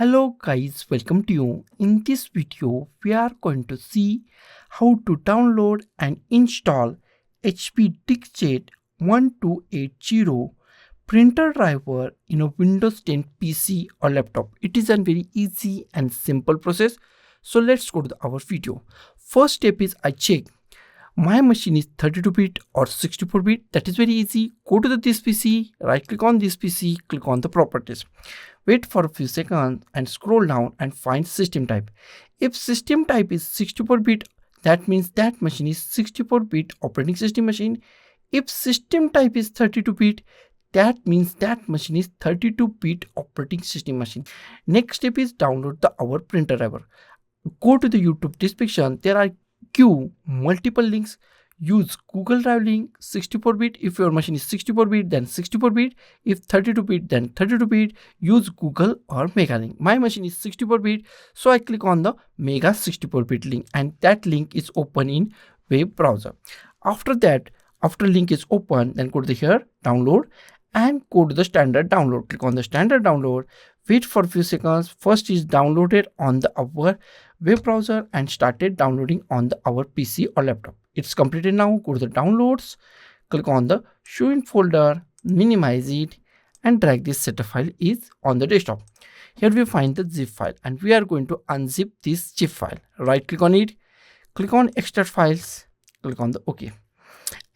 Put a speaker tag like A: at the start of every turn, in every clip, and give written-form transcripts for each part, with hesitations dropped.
A: Hello guys, welcome to you. In this video, we are going to see how to download and install HP DeskJet 1280 printer driver in a Windows 10 PC or laptop. It is a very easy and simple process. So let's go to our video. First step is I check my machine is 32-bit or 64-bit. That is very easy. Go to this PC, right click on this PC, click on the properties. Wait for a few seconds and scroll down and find system type. If system type is 64-bit, that means that machine is 64-bit operating system machine. If system type is 32-bit, that means that machine is 32-bit operating system machine. Next step is download our printer driver. Go to the YouTube description. There are multiple links. Use Google Drive link 64-bit. If your machine is 64-bit, then 64-bit. If 32-bit, then 32-bit. Use Google or Mega link. My machine is 64-bit, so I click on the Mega 64-bit link, and that link is open in web browser. After that, after link is open, then go to here, download, and go to the standard download. Click on the standard download. Wait for a few seconds. First is downloaded on our web browser and started downloading on our PC or laptop. It's completed now. Go to the downloads, click on the show in folder, minimize it, and drag this setup file is on the desktop. Here we find the zip file, and we are going to unzip this zip file. Right click on it, click on extract files, click on the OK,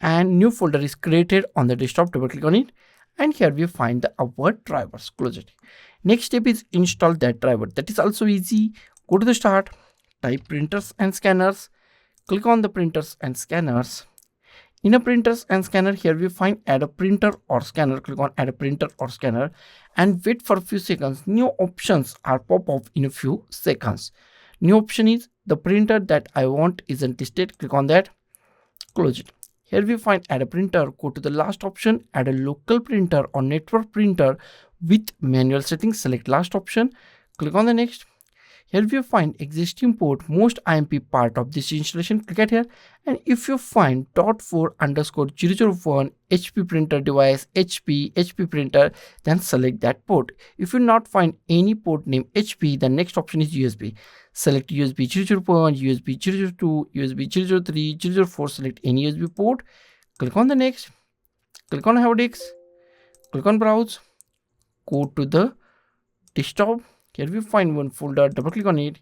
A: and new folder is created on the desktop. Double click on it, and here we find our drivers. Close it. Next step is install that driver. That is also easy. Go to the start, type printers and scanners, click on the printers and scanners. In a printers and scanner, here we find add a printer or scanner. Click on add a printer or scanner and wait for a few seconds. New options are pop up in a few seconds. New option is the printer that I want isn't listed. Click on that, close it. Here we find add a printer. Go to the last option, add a local printer or network printer with manual settings. Select last option, click on the next. Here we find existing port, most IMP part of this installation. Click at here, and if you find .4_001 HP printer device, HP printer, then select that port. If you not find any port name HP, the next option is USB. Select USB 001, USB 002, USB 003, 004. Select any USB port. Click on the next. Click on Have Disk. Click on Browse. Go to the desktop. Here we find one folder. Double click on it.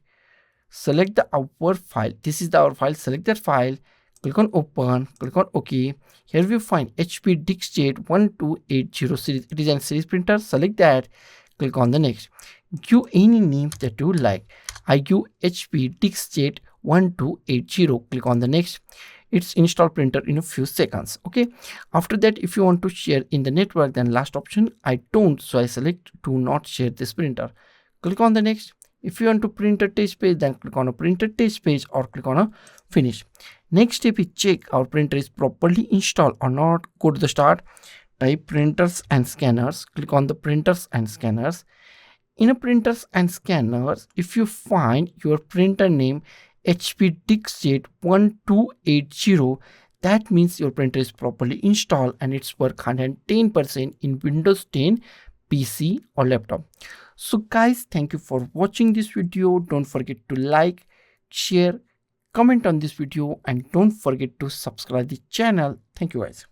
A: Select our file. This is our file. Select that file. Click on Open. Click on OK. Here we find HP DeskJet 1280 series. It is a series printer. Select that. Click on the next. Give any name that you like. I give HP DeskJet 1280. Click on the next. It's install printer in a few seconds. Okay. After that, if you want to share in the network, then last option I don't, so I select do not share this printer. Click on the next. If you want to print a test page, then click on a printed test page or click on a finish. Next step is check our printer is properly installed or not. Go to the start, type printers and scanners. Click on the printers and scanners. In a printers and scanners, if you find your printer name HP DeskJet 1280, that means your printer is properly installed and it's work 110% in Windows 10 PC or laptop. So guys, thank you for watching this video. Don't forget to like, share, comment on this video, and don't forget to subscribe the channel. Thank you guys.